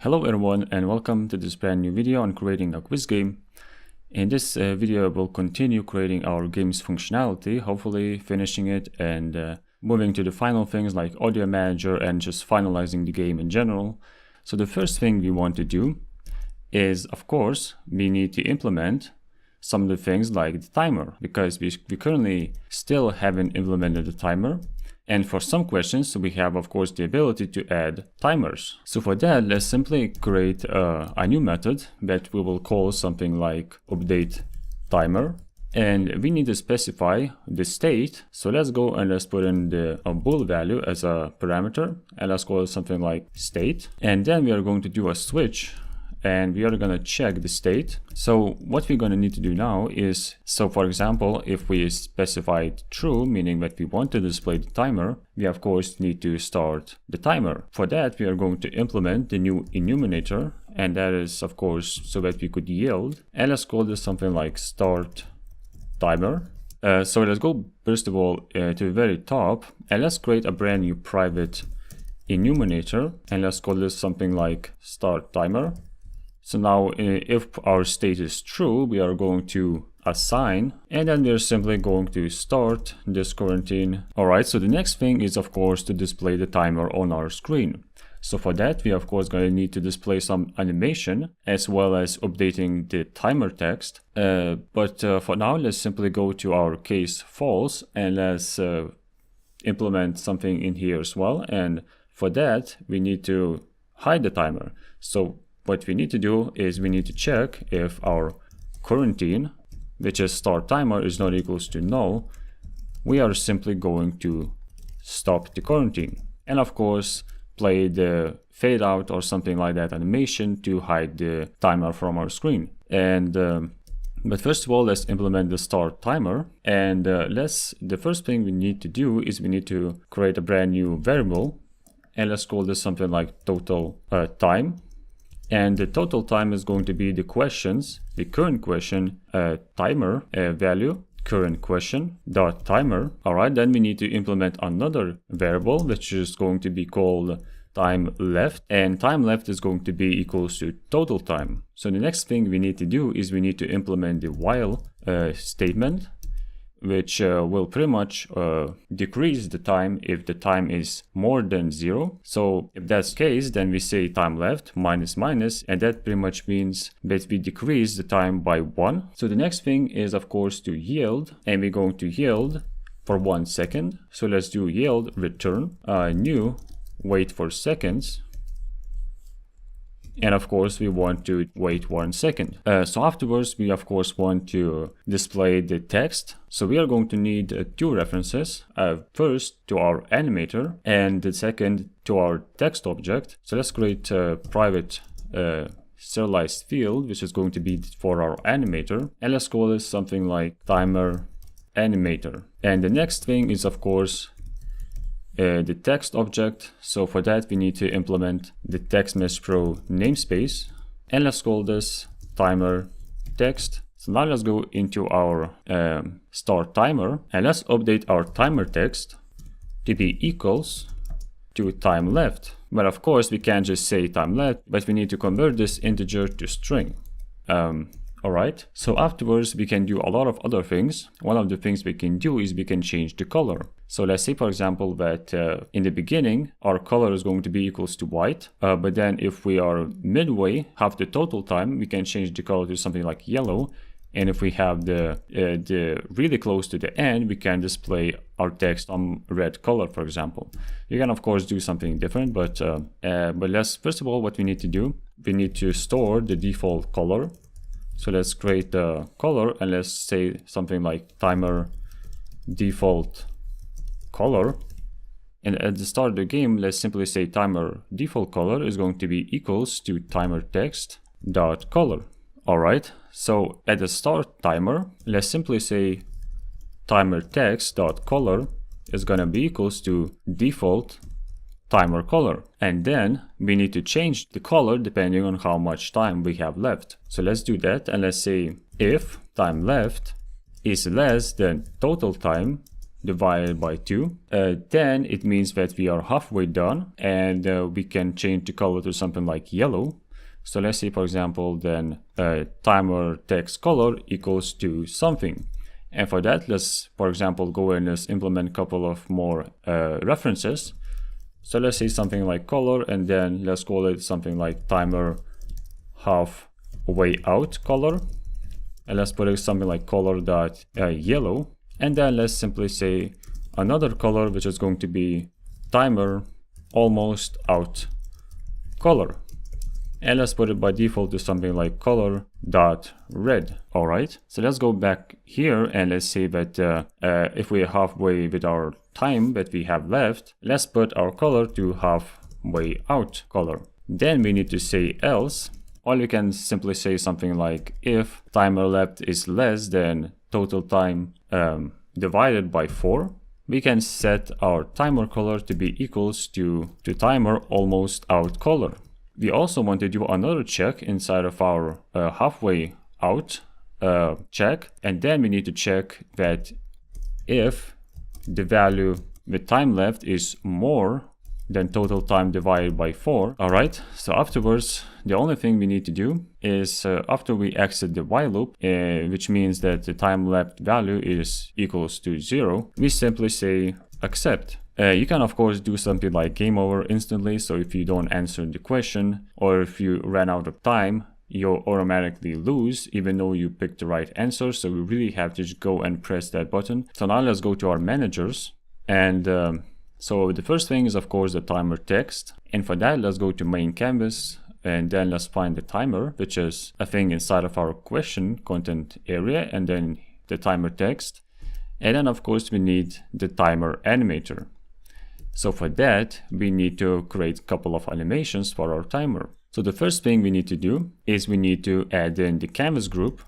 Hello everyone and welcome to this brand new video on creating a quiz game. In this video we'll continue creating our game's functionality, hopefully finishing it and moving to the final things like audio manager and just finalizing the game in general. So the first thing we want to do is, of course, we need to implement some of the things like the timer, because we currently still haven't implemented the timer. And for some questions, we have, of course, the ability to add timers. So for that, let's simply create a new method that we will call something like update timer. And we need to specify the state. So let's go and let's put in a bool value as a parameter. And let's call it something like state. And then we are going to do a switch. And we are going to check the state. So what we're going to need to do now is, so for example, if we specified true, meaning that we want to display the timer, we of course need to start the timer. For that, we are going to implement the new enumerator, and that is of course so that we could yield. And let's call this something like start timer. So let's go first of all to the very top, and let's create a brand new private enumerator, and let's call this something like start timer. So now if our state is true, we are going to assign, and then we're simply going to start this coroutine. Alright, so the next thing is of course to display the timer on our screen. So for that, we of course going to need to display some animation as well as updating the timer text. But for now, let's simply go to our case false and let's implement something in here as well. And for that, we need to hide the timer. So what we need to do is we need to check if our coroutine, which is start timer, is not equals to null. We are simply going to stop the coroutine and of course play the fade out or something like that animation to hide the timer from our screen. And but first of all, let's implement the start timer. And the first thing we need to do is we need to create a brand new variable, and let's call this something like total time. And the total time is going to be the questions, the current question timer value, current question dot timer. All right, then we need to implement another variable, which is going to be called time left, and time left is going to be equals to total time. So the next thing we need to do is we need to implement the while statement, which will pretty much decrease the time if the time is more than 0. So if that's the case, then we say time left minus minus, and that pretty much means that we decrease the time by 1. So the next thing is of course to yield, and we're going to yield for 1 second. So let's do yield return new wait for seconds. And of course, we want to wait 1 second. So afterwards, we of course want to display the text. So we are going to need two references. First to our animator, and the second to our text object. So let's create a private serialized field, which is going to be for our animator. And let's call this something like timer animator. And the next thing is of course the text object. So for that, we need to implement the TextMeshPro namespace, and let's call this timer text. So now let's go into our start timer, and let's update our timer text to be equals to time left. But of course, we can't just say time left, but we need to convert this integer to string. Alright, so afterwards we can do a lot of other things. One of the things we can do is we can change the color. So let's say, for example, that in the beginning our color is going to be equals to white, but then if we are midway, half the total time, we can change the color to something like yellow. And if we have the really close to the end, we can display our text on red color, for example. You can of course do something different, but let's first of all, what we need to do, we need to store the default color. So let's create the color, and let's say something like timer default color. And at the start of the game, let's simply say timer default color is going to be equals to timer text dot color. All right. So at the start timer, let's simply say timer text dot color is going to be equals to default timer color, and then we need to change the color depending on how much time we have left. So let's do that, and let's say if time left is less than total time divided by 2, then it means that we are halfway done, and we can change the color to something like yellow. So let's say, for example, then timer text color equals to something. And for that, let's, for example, go and let's implement a couple of more references. So let's say something like color, and then let's call it something like timer halfway out color. And let's put it something like color dot yellow. And then let's simply say another color, which is going to be timer almost out color. And let's put it by default to something like color dot red. All right, so let's go back here and let's say that if we're halfway with our time that we have left, let's put our color to halfway out color. Then we need to say else, or you can simply say something like if timer left is less than total time divided by 4. We can set our timer color to be equals to timer almost out color. We also want to do another check inside of our halfway out check, and then we need to check that if the value with time left is more than total time divided by 4. All right, so afterwards, the only thing we need to do is after we exit the while loop, which means that the time left value is equals to 0, we simply say accept. You can of course do something like game over instantly, so if you don't answer the question or if you ran out of time, you automatically lose even though you picked the right answer. So we really have to just go and press that button. So now let's go to our managers, and so the first thing is of course the timer text, and for that let's go to main canvas, and then let's find the timer, which is a thing inside of our question content area, and then the timer text, and then of course we need the timer animator. So for that, we need to create a couple of animations for our timer. So the first thing we need to do is we need to add in the canvas group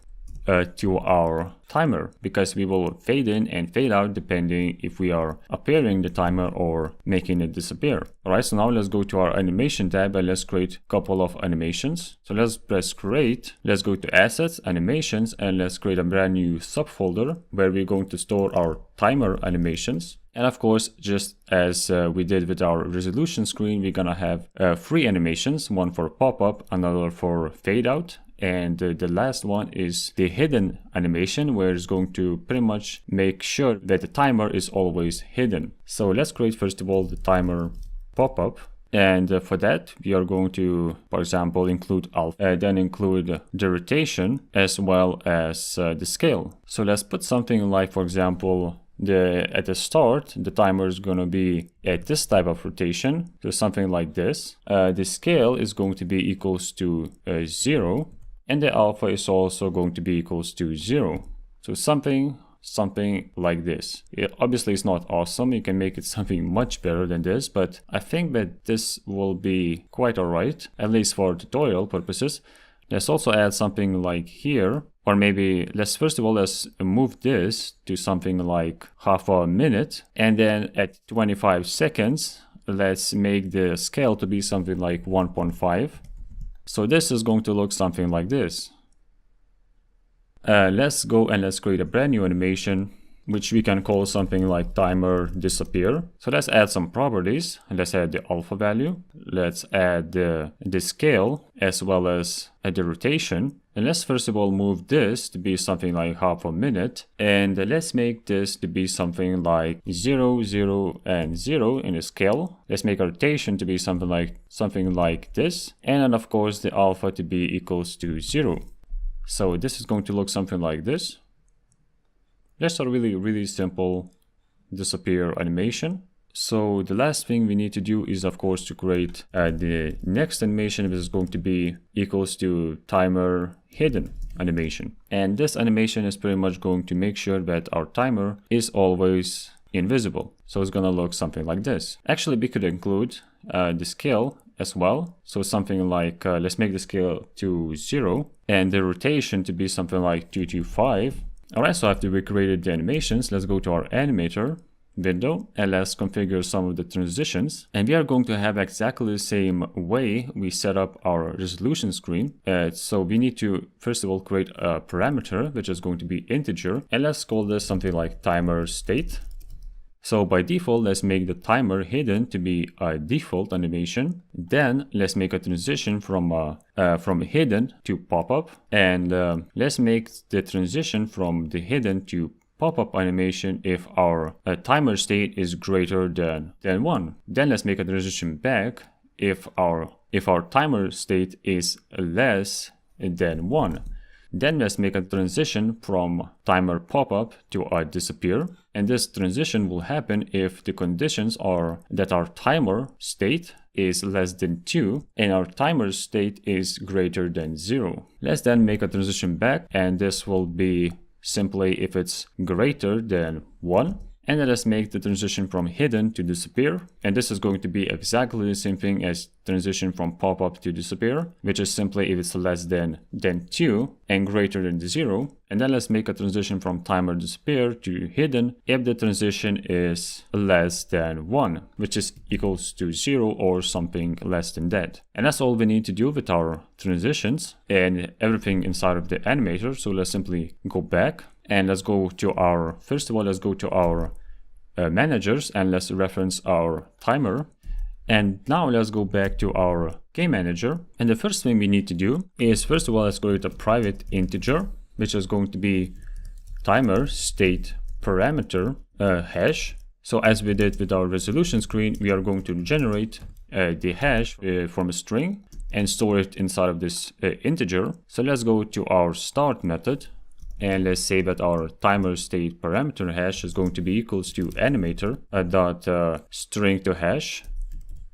to our timer, because we will fade in and fade out depending if we are appearing the timer or making it disappear. All right, so now let's go to our animation tab and let's create a couple of animations. So let's press create, let's go to assets, animations, and let's create a brand new subfolder where we're going to store our timer animations. And of course, just as we did with our resolution screen, we're gonna have 3 animations, one for pop-up, another for fade out, and the last one is the hidden animation, where it's going to pretty much make sure that the timer is always hidden. So let's create first of all the timer pop-up. And for that, we are going to, for example, include alpha, then include the rotation as well as the scale. So let's put something like, for example, at the start, the timer is going to be at this type of rotation, so something like this. The scale is going to be equals to 0, and the alpha is also going to be equals to 0. So something like this. Obviously, it's not awesome. You can make it something much better than this, but I think that this will be quite alright, at least for tutorial purposes. Let's also add something like here, or maybe let's move this to something like half a minute, and then at 25 seconds, let's make the scale to be something like 1.5. So this is going to look something like this. Let's go and let's create a brand new animation, which we can call something like timer disappear. So let's add some properties, and let's add the alpha value. Let's add the scale as well as the rotation. And let's first of all move this to be something like half a minute. And let's make this to be something like 0, 0, and 0 in the scale. Let's make a rotation to be something like this. And then of course the alpha to be equals to 0. So this is going to look something like this. That's a really simple disappear animation. So the last thing we need to do is of course to create the next animation, which is going to be equals to timer hidden animation. And this animation is pretty much going to make sure that our timer is always invisible. So it's gonna look something like this. Actually, we could include the scale as well. So something like, let's make the scale to 0 and the rotation to be something like 225. All right, so after we created the animations, let's go to our Animator window and let's configure some of the transitions. And we are going to have exactly the same way we set up our resolution screen. So we need to, first of all, create a parameter, which is going to be integer. And let's call this something like timer state. So by default, let's make the timer hidden to be a default animation. Then let's make a transition from hidden to pop-up, and let's make the transition from the hidden to pop-up animation if our timer state is greater than 1. Then let's make a transition back if our timer state is less than 1. Then let's make a transition from timer pop-up to disappear. And this transition will happen if the conditions are that our timer state is less than 2 and our timer state is greater than 0. Let's then make a transition back, and this will be simply if it's greater than 1. And then let's make the transition from hidden to disappear. And this is going to be exactly the same thing as transition from pop-up to disappear, which is simply if it's less than 2 and greater than 0. And then let's make a transition from timer disappear to hidden if the transition is less than 1, which is equals to 0 or something less than that. And that's all we need to do with our transitions and everything inside of the animator. So let's simply go back. And let's go to our, first of all, let's go to our managers and let's reference our timer. And now let's go back to our game manager. And the first thing we need to do is, first of all, let's create a private integer, which is going to be timer state parameter hash. So as we did with our resolution screen, we are going to generate the hash from a string and store it inside of this integer. So let's go to our start method. And let's say that our timer state parameter hash is going to be equals to animator dot string to hash.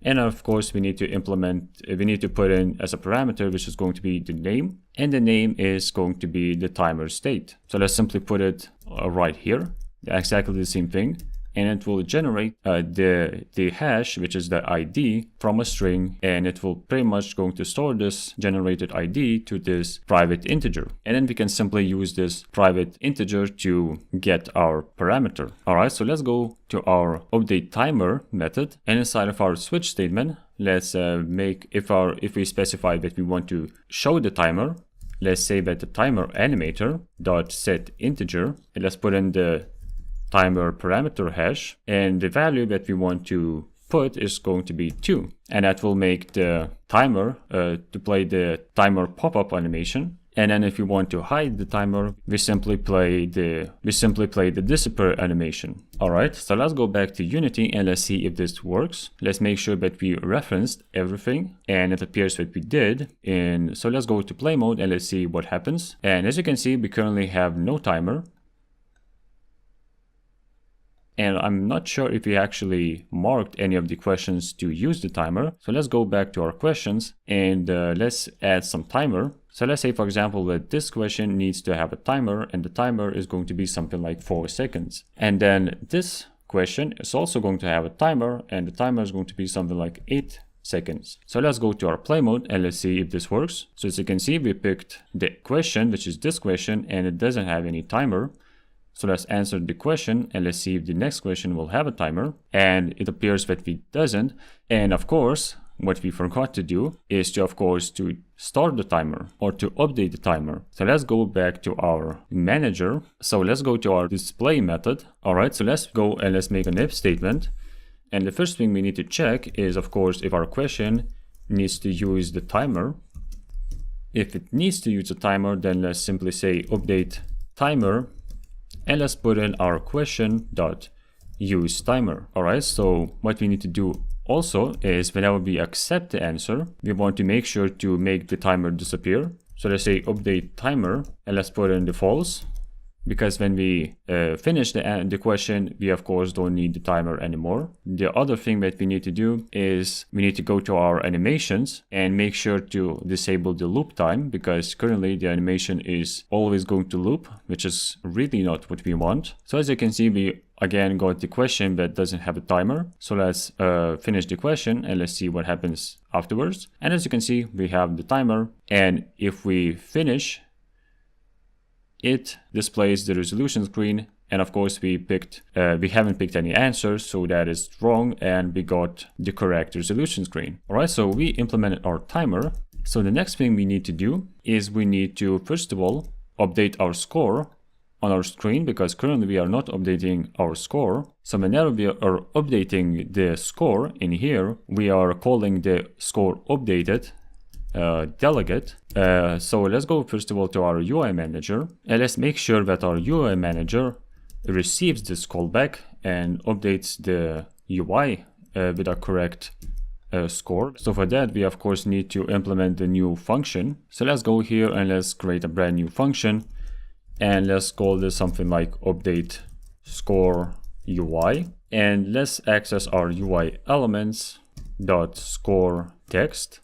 And of course, we need to put in as a parameter, which is going to be the name. And the name is going to be the timer state. So let's simply put it right here, exactly the same thing. And it will generate the hash, which is the ID, from a string, and it will pretty much going to store this generated ID to this private integer. And then we can simply use this private integer to get our parameter. All right, so let's go to our update timer method, and inside of our switch statement, let's make if we specify that we want to show the timer. Let's say that the timer animator dot set integer, and let's put in the timer parameter hash, and the value that we want to put is going to be 2, and that will make the timer to play the timer pop-up animation. And then if you want to hide the timer, we simply play the disappear animation. All right, so let's go back to Unity and let's see if this works. Let's make sure that we referenced everything and it appears that we did. And so let's go to play mode and let's see what happens. And as you can see, we currently have no timer. And I'm not sure if we actually marked any of the questions to use the timer. So let's go back to our questions and let's add some timer. So let's say, for example, that this question needs to have a timer, and the timer is going to be something like 4 seconds. And then this question is also going to have a timer, and the timer is going to be something like 8 seconds. So let's go to our play mode and let's see if this works. So as you can see, we picked the question, which is this question, and it doesn't have any timer. So let's answer the question and let's see if the next question will have a timer, and it appears that it doesn't. And of course, what we forgot to do is to start the timer or to update the timer. So let's go back to our manager. So let's go to our display method. All right, so let's go and let's make an if statement. And the first thing we need to check is, of course, if our question needs to use the timer. If it needs to use a timer, then let's simply say update timer. And let's put in our question dot use timer. All right, so what we need to do also is whenever we accept the answer, we want to make sure to make the timer disappear. So let's say update timer and let's put in the false, because when we finish the question, we of course don't need the timer anymore. The other thing that we need to do is we need to go to our animations and make sure to disable the loop time, because currently the animation is always going to loop, which is really not what we want. So as you can see, we again got the question that doesn't have a timer. So let's finish the question and let's see what happens afterwards. And as you can see, we have the timer, and if we finish, it displays the resolution screen. And of course we haven't picked any answers, so that is wrong, and we got the correct resolution screen. All right, so we implemented our timer. So the next thing we need to do is we need to first of all update our score. on our screen because currently we are not updating our score. So whenever we are updating the score in here, we are calling the score updated delegate. So let's go first of all to our UI manager, and let's make sure that our UI manager receives this callback and updates the UI with a correct score. So for that, we of course need to implement the new function. So let's go here and let's create a brand new function, and let's call this something like update score UI, and let's access our UI elements dot score text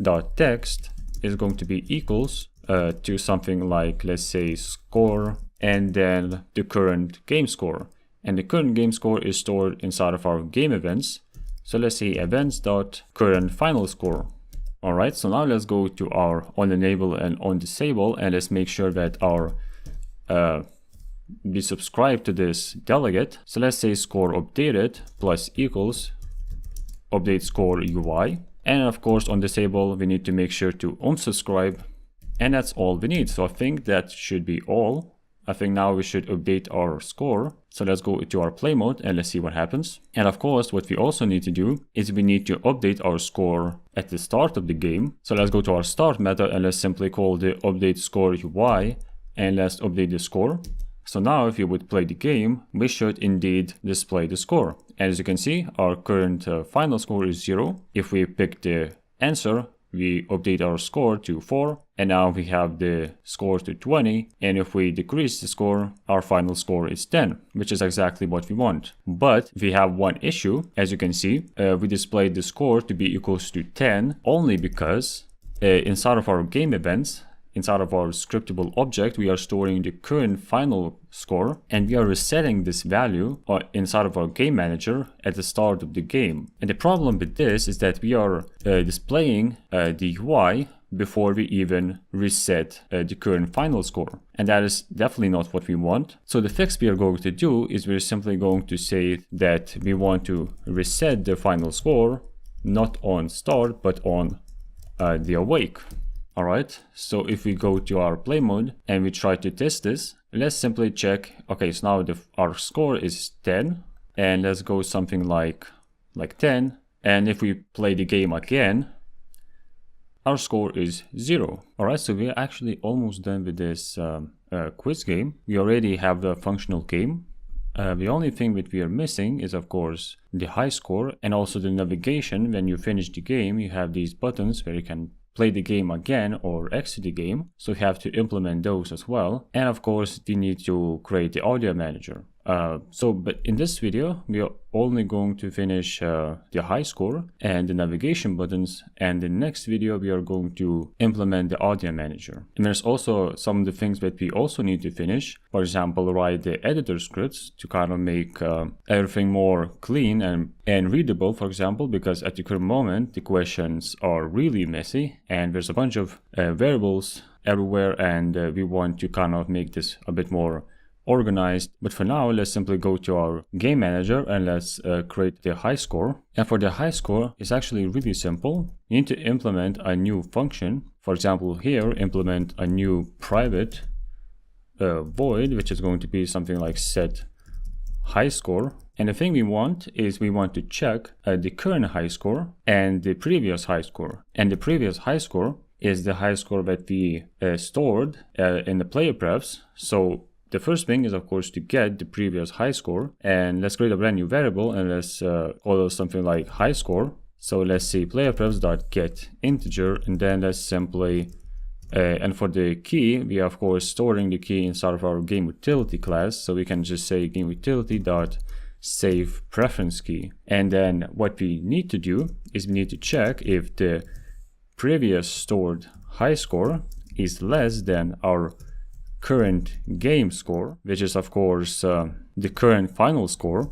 dot text is going to be equals to something like, let's say, score and then the current game score, and the current game score is stored inside of our game events. So let's say events dot current final score. All right, so now let's go to our on enable and on disable, and let's make sure that our we subscribe to this delegate. So let's say score updated plus equals update score UI. And of course on disable, we need to make sure to unsubscribe, and that's all we need. So I think that should be all. I think now we should update our score. So let's go to our play mode and let's see what happens. And of course, what we also need to do is we need to update our score at the start of the game. So let's go to our start method and let's simply call the update score UI, and let's update the score. So now if you would play the game, we should indeed display the score. And as you can see, our current final score is 0. If we pick the answer, we update our score to 4, and now we have the score to 20. And if we decrease the score, our final score is 10, which is exactly what we want. But we have one issue. As you can see, we displayed the score to be equals to 10 only because inside of our game events, inside of our scriptable object, we are storing the current final score, and we are resetting this value inside of our game manager at the start of the game. And the problem with this is that we are displaying the UI before we even reset the current final score. And that is definitely not what we want. So the fix we are going to do is we're simply going to say that we want to reset the final score, not on start, but on the awake. All right, so if we go to our play mode and we try to test this, let's simply check. Okay, so now our score is 10, and let's go something like 10. And if we play the game again, our score is 0. All right, so we're actually almost done with this quiz game. We already have the functional game. The only thing that we are missing is, of course, the high score and also the navigation. When you finish the game, you have these buttons where you can play the game again or exit the game. So we have to implement those as well. And of course, we need to create the audio manager. But in this video, we are only going to finish the high score and the navigation buttons. And in the next video, we are going to implement the audio manager. And there's also some of the things that we also need to finish. For example, write the editor scripts to kind of make everything more clean and readable, for example, because at the current moment, the questions are really messy and there's a bunch of variables everywhere, and we want to kind of make this a bit more organized. But for now, let's simply go to our game manager and let's create the high score. And for the high score, it's actually really simple. You need to implement a new function. For example, here, implement a new private void, which is going to be something like set high score. And the thing we want is we want to check the current high score and the previous high score. And the previous high score is the high score that we stored in the player prefs. So the first thing is, of course, to get the previous high score, and let's create a brand new variable and let's call it something like high score. So let's say playerprefs.get integer, and then let's simply and for the key, we are of course storing the key inside of our game utility class. So we can just say game utility dot save preference key. And then what we need to do is we need to check if the previous stored high score is less than our current game score, which is of course the current final score.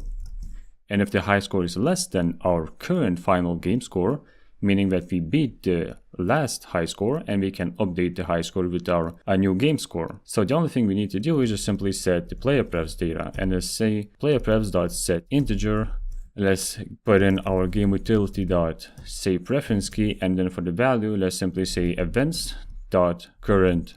And if the high score is less than our current final game score, meaning that we beat the last high score, and we can update the high score with our new game score. So the only thing we need to do is just simply set the player prefs data, and let's say playerprefs.set integer. Let's put in our game utility dot save preference key, and then for the value, let's simply say events dot current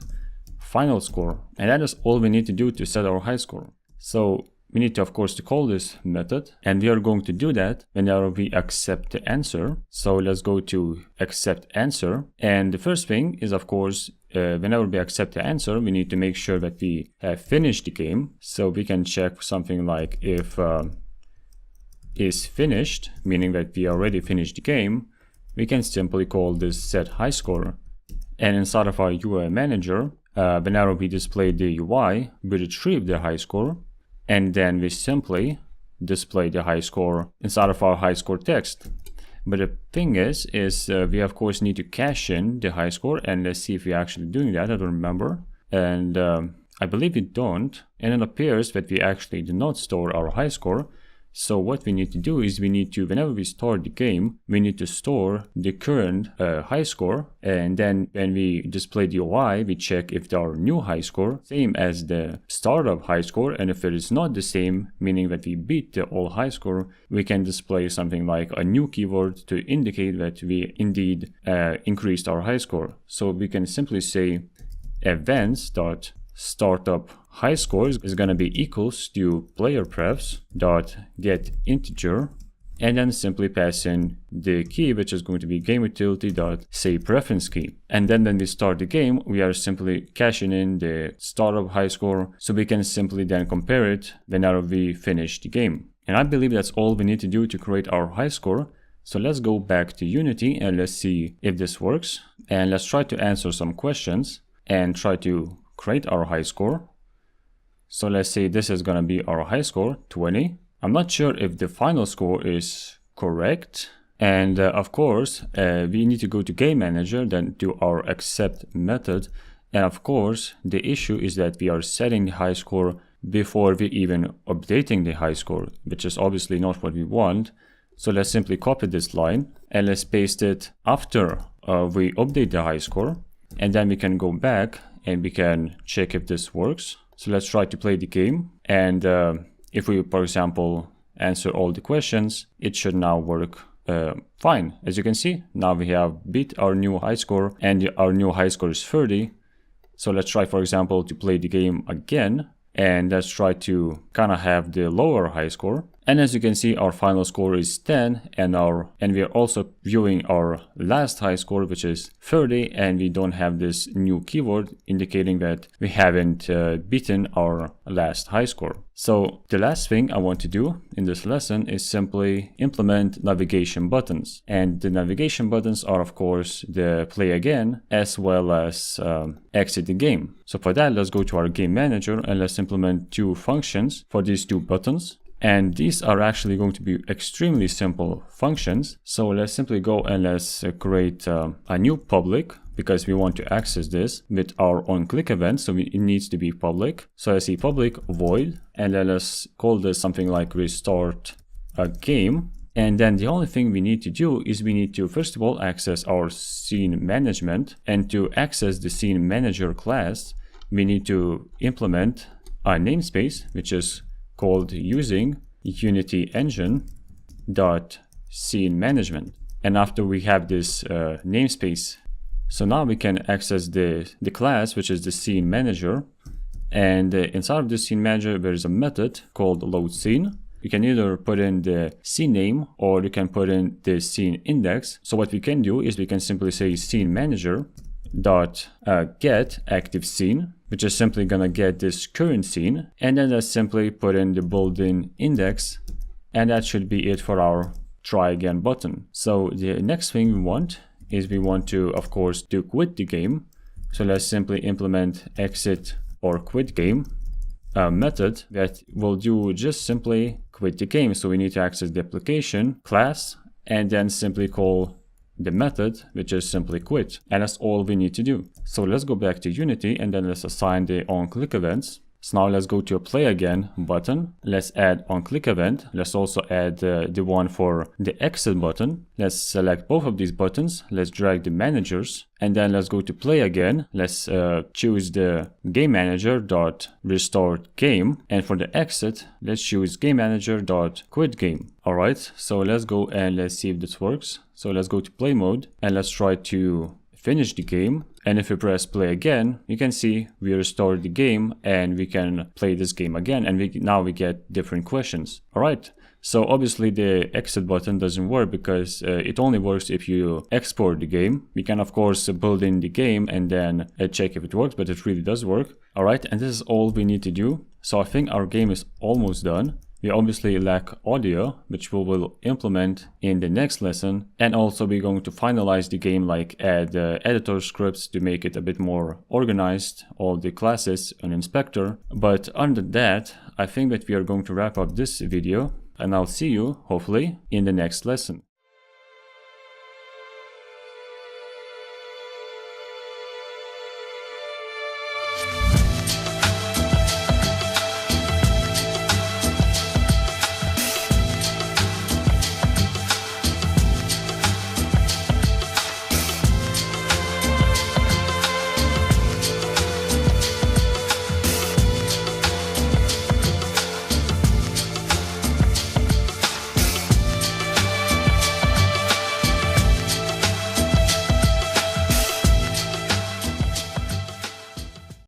final score. And that is all we need to do to set our high score. So we need to, of course, to call this method, and we are going to do that whenever we accept the answer. So let's go to accept answer. And the first thing is, of course, whenever we accept the answer, we need to make sure that we have finished the game. So we can check something like if is finished, meaning that we already finished the game. We can simply call this set high score. And inside of our UI manager, whenever we display the UI, we retrieve the high score, and then we simply display the high score inside of our high score text. But the thing is we of course need to cache in the high score, and let's see if we're actually doing that. I don't remember, and I believe we don't, and it appears that we actually do not store our high score. So what we need to do is we need to, whenever we start the game, we need to store the current high score, and then when we display the UI, we check if our new high score same as the startup high score, and if it is not the same, meaning that we beat the old high score, we can display something like a new keyword to indicate that we indeed increased our high score. So we can simply say events.startup high score is going to be equals to player prefs dot get integer, and then simply pass in the key, which is going to be game utility dot say preference key. And then when we start the game, we are simply caching in the startup high score, so we can simply then compare it whenever we finish the game. And I believe that's all we need to do to create our high score. So let's go back to Unity and let's see if this works, and let's try to answer some questions and try to create our high score. So let's say this is going to be our high score, 20. I'm not sure if the final score is correct. And of course, we need to go to Game Manager, then do our accept method. And of course, the issue is that we are setting the high score before we even updating the high score, which is obviously not what we want. So let's simply copy this line and let's paste it after we update the high score. And then we can go back and we can check if this works. So let's try to play the game, and if we, for example, answer all the questions, it should now work fine. As you can see, now we have beat our new high score, and our new high score is 30. So let's try, for example, to play the game again, and let's try to kind of have the lower high score. And as you can see, our final score is 10, and we are also viewing our last high score, which is 30, and we don't have this new keyword indicating that we haven't beaten our last high score. So the last thing I want to do in this lesson is simply implement navigation buttons. And the navigation buttons are, of course, the play again as well as exit the game. So for that, let's go to our game manager and let's implement two functions for these two buttons. And these are actually going to be extremely simple functions. So let's simply go and let's create a new public, because we want to access this with our onClick event. So it needs to be public. So I see public void, and then let's call this something like restart a game. And then the only thing we need to do is we need to, first of all, access our scene management. And to access the scene manager class, we need to implement a namespace, which is called using Unity engine dot scene management. And after we have this namespace, so now we can access the class, which is the scene manager. And inside of the scene manager, there is a method called load scene. You can either put in the scene name or you can put in the scene index. So what we can do is we can simply say scene manager dot get active scene, which is simply gonna get this current scene, and then let's simply put in the built-in index, and that should be it for our try again button. So the next thing we want is we want to, of course, to quit the game. So let's simply implement exit or quit game method that will do just simply quit the game. So we need to access the application class and then simply call the method, which is simply quit, and that's all we need to do. So let's go back to Unity and then let's assign the onClick events. So now let's go to a play again button. Let's add onClick event. Let's also add the one for the exit button. Let's select both of these buttons. Let's drag the managers and then let's go to play again. Let's choose the game manager dot restart game, and for the exit, let's choose game manager dot quit game. All right, so let's go and let's see if this works. So let's go to play mode and let's try to finish the game. And if we press play again, you can see we restored the game and we can play this game again, and now we get different questions. All right. So obviously the exit button doesn't work because it only works if you export the game. We can of course build in the game and then check if it works, but it really does work. All right, and this is all we need to do. So I think our game is almost done. We obviously lack audio, which we will implement in the next lesson. And also we're going to finalize the game, like add editor scripts to make it a bit more organized, all the classes, an inspector. But other than that, I think that we are going to wrap up this video, and I'll see you hopefully in the next lesson.